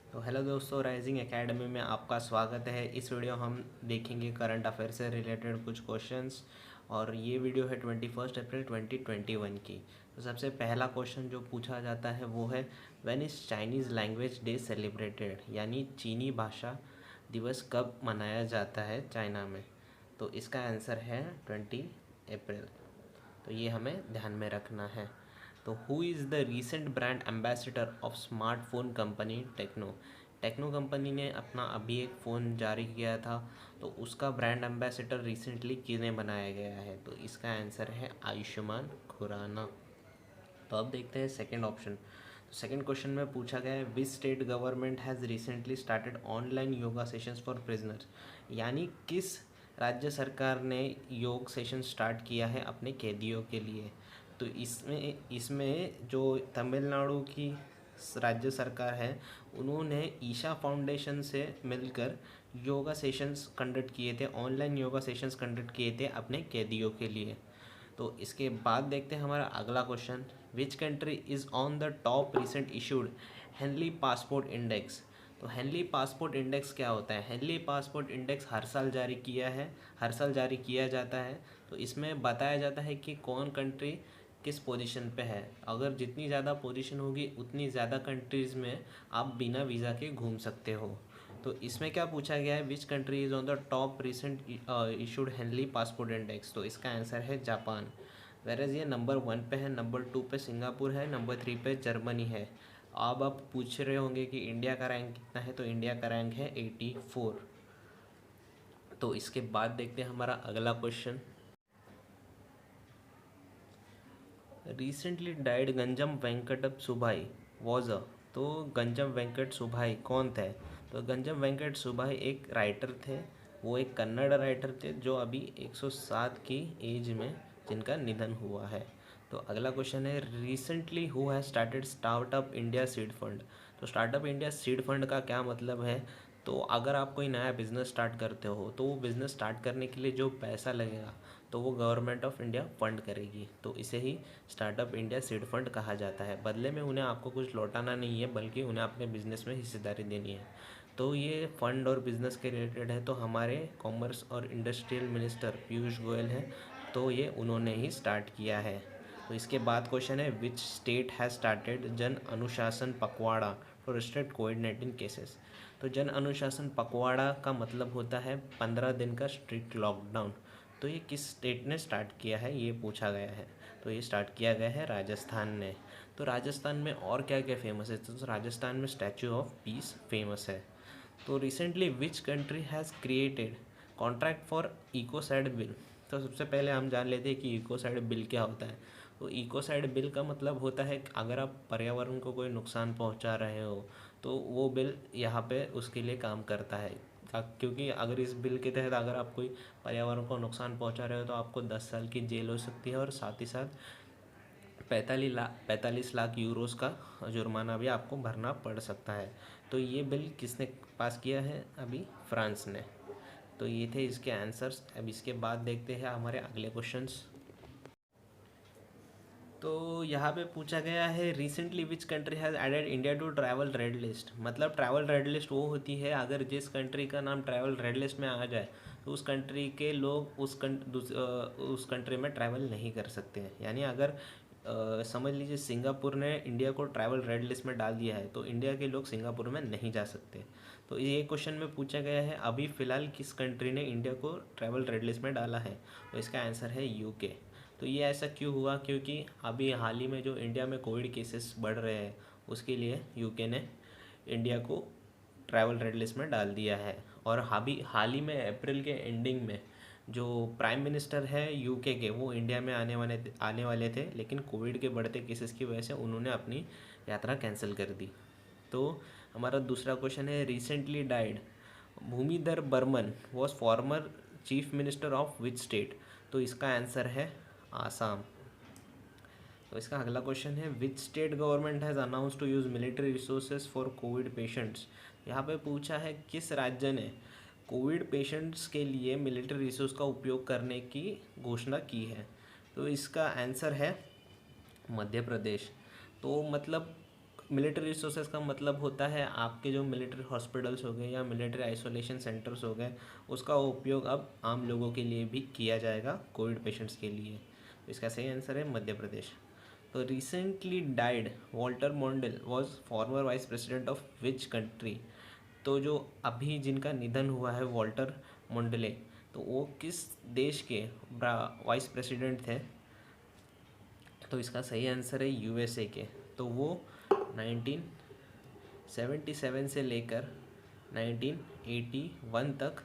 तो हेलो दोस्तों, rising academy में आपका स्वागत है। इस वीडियो हम देखेंगे करंट अफेयर से रिलेटेड कुछ क्वेश्चंस। और ये वीडियो है 21 अप्रैल 2021 की। तो सबसे पहला क्वेश्चन जो पूछा जाता है वो है, when is Chinese language day celebrated, यानी चीनी भाषा दिवस कब मनाया जाता है चाइना में। तो इसका आंसर है 20 अप्रैल। तो ये हमें ध्यान में रखना है। तो who is the recent brand ambassador of smartphone company Tecno. Tecno company ने अपना अभी एक फ़ोन जारी किया था, तो उसका ब्रांड एम्बेसडर रिसेंटली किन्हें बनाया गया है। तो इसका आंसर है आयुष्मान खुराना। तो अब देखते हैं सेकंड ऑप्शन। तो सेकंड क्वेश्चन में पूछा गया है, which state government has recently started online yoga sessions for prisoners, यानी किस राज्य सरकार ने योग सेशन स्टार्ट किया है अपने कैदियों के लिए। तो इसमें इसमें जो तमिलनाडु की राज्य सरकार है, उन्होंने ईशा फाउंडेशन से मिलकर योगा सेशंस कंडक्ट किए थे, ऑनलाइन योगा सेशंस कंडक्ट किए थे अपने कैदियों के लिए। तो इसके बाद देखते हैं हमारा अगला question, which country is on the top recent issued Henley passport index. तो हेनली पासपोर्ट इंडेक्स क्या होता है? हेनली पासपोर्ट इंडेक्स हर साल जारी किया जाता है। तो इसमें बताया जाता है कि कौन कंट्री किस पोजीशन पे है। अगर जितनी ज़्यादा पोजीशन होगी उतनी ज़्यादा कंट्रीज़ में आप बिना वीज़ा के घूम सकते हो। तो इसमें क्या पूछा गया है, which country is on the top recent issued Henley passport index. तो इसका आंसर है जापान। वेरएज ये नंबर 1 पे है, नंबर 2 पे सिंगापुर है, नंबर 3 पे जर्मनी है। अब आप पूछ रहे होंगे कि इंडिया का रैंक कितना है। तो इंडिया का रैंक है 84। तो इसके बाद देखते हैं हमारा अगला question, recently died Ganjam Venkat Subbaiah was a. तो गंजम वेंकट सुभाई कौन थे? तो गंजम वेंकट सुभाई एक राइटर थे। वो एक कन्नड़ राइटर थे जो अभी 107 की एज में जिनका निधन हुआ है। तो अगला क्वेश्चन है, recently who has started startup India seed fund. तो स्टार्टअप इंडिया सीड फंड का क्या मतलब है? तो अगर आप कोई नया बिज़नेस स्टार्ट करते हो तो वो बिज़नेस स्टार्ट करने के लिए जो पैसा लगेगा तो वो गवर्नमेंट ऑफ इंडिया फंड करेगी। तो इसे ही स्टार्टअप इंडिया सीड फंड कहा जाता है। बदले में उन्हें आपको कुछ लौटाना नहीं है, बल्कि उन्हें अपने बिजनेस में हिस्सेदारी देनी है। तो ये फंड और बिजनेस के रिलेटेड है। तो हमारे कॉमर्स और इंडस्ट्रियल मिनिस्टर पीयूष गोयल हैं, तो ये उन्होंने ही स्टार्ट किया है। तो इसके बाद क्वेश्चन है, विच स्टेट हैज़ स्टार्टेड जन अनुशासन पखवाड़ा टू रिस्ट्रिक्ट कोविड-19 केसेस। तो जन अनुशासन पखवाड़ा का मतलब होता है 15 दिन का स्ट्रिक्ट लॉकडाउन। तो ये किस स्टेट ने स्टार्ट किया है, ये पूछा गया है। तो ये स्टार्ट किया गया है राजस्थान ने। तो राजस्थान में और क्या क्या फेमस है? तो राजस्थान में स्टैचू ऑफ पीस फेमस है। तो recently which country has created contract for ecocide bill. तो सबसे पहले हम जान लेते हैं कि इकोसाइड बिल क्या होता है। तो इकोसाइड बिल का मतलब होता है कि अगर आप पर्यावरण को कोई नुकसान पहुंचा रहे हो तो वो बिल यहाँ पे उसके लिए काम करता है। क्योंकि अगर इस बिल के तहत अगर आप कोई पर्यावरण को नुकसान पहुंचा रहे हो तो आपको 10 साल की जेल हो सकती है, और साथ ही साथ 45 लाख यूरोस का जुर्माना भी आपको भरना पड़ सकता है। तो ये बिल किसने पास किया है? अभी फ्रांस ने। तो ये थे इसके आंसर्स। अब इसके बाद देखते हैं हमारे अगले क्वेश्चंस। तो यहाँ पे पूछा गया है, recently which country has added India to travel red list. मतलब ट्रैवल रेड लिस्ट वो होती है अगर जिस कंट्री का नाम ट्रैवल रेड लिस्ट में आ जाए तो उस कंट्री के लोग उस कंट्री में ट्रैवल नहीं कर सकते हैं। यानी अगर समझ लीजिए सिंगापुर ने इंडिया को ट्रैवल रेड लिस्ट में डाल दिया है तो इंडिया के लोग सिंगापुर में नहीं जा सकते। तो ये क्वेश्चन में पूछा गया है, अभी फ़िलहाल किस कंट्री ने इंडिया को ट्रैवल रेड लिस्ट में डाला है। तो इसका आंसर है यूके। तो ये ऐसा क्यों हुआ? क्योंकि अभी हाल ही में जो इंडिया में कोविड केसेस बढ़ रहे हैं उसके लिए यूके ने इंडिया को ट्रैवल रेड लिस्ट में डाल दिया है। और अभी हाल ही में अप्रैल के एंडिंग में जो प्राइम मिनिस्टर है यूके के, वो इंडिया में आने वाले थे, लेकिन कोविड के बढ़ते केसेस की वजह से उन्होंने अपनी यात्रा कैंसिल कर दी। तो हमारा दूसरा क्वेश्चन है, recently died Bhumidhar Barman was former chief minister of which state. तो इसका आंसर है आसाम। तो इसका अगला क्वेश्चन है, which state government has announce to use military resources for COVID patients. यहाँ पे पूछा है किस राज्य ने कोविड पेशेंट्स के लिए मिलिट्री रिसोर्स का उपयोग करने की घोषणा की है। तो इसका आंसर है मध्य प्रदेश। तो मतलब मिलिट्री रिसोर्सेज का मतलब होता है आपके जो मिलिट्री हॉस्पिटल्स हो गए या मिलिट्री आइसोलेशन सेंटर्स हो गए, उसका उपयोग अब आम लोगों के लिए भी किया जाएगा कोविड पेशेंट्स के लिए। तो इसका सही आंसर है मध्य प्रदेश। तो recently died Walter Mondale was former vice president of which country. तो जो अभी जिनका निधन हुआ है वॉल्टर मोंडेले, तो वो किस देश के वाइस प्रेसिडेंट थे। तो इसका सही आंसर है यूएसए के। तो वो 1977 से लेकर 1981 तक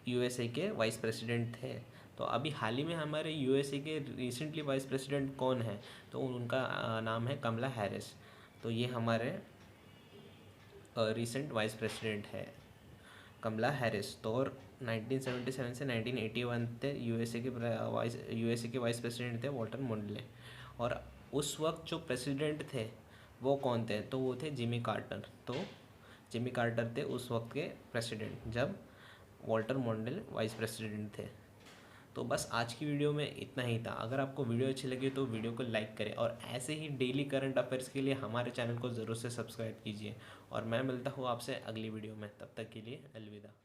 यूएसए के वाइस प्रेसिडेंट थे। तो अभी हाल ही में हमारे यूएसए के रिसेंटली वाइस प्रेसिडेंट कौन है, तो उनका नाम है कमला हैरिस। तो ये हमारे रिसेंट वाइस प्रेसिडेंट है कमला हैरिस। तो और 1977 से 1981 थे यूएसए के वाइस प्रेसिडेंट थे वॉल्टर मोंडेले। और उस वक्त जो प्रेसिडेंट थे वो कौन थे, तो वो थे जिमी कार्टर। तो जिमी कार्टर थे उस वक्त के प्रेसिडेंट जब वॉल्टर मोंडेले वाइस प्रेसिडेंट थे। तो बस आज की वीडियो में इतना ही था। अगर आपको वीडियो अच्छी लगी तो वीडियो को लाइक करें और ऐसे ही डेली करंट अफेयर्स के लिए हमारे चैनल को ज़रूर से सब्सक्राइब कीजिए। और मैं मिलता हूँ आपसे अगली वीडियो में, तब तक के लिए अलविदा।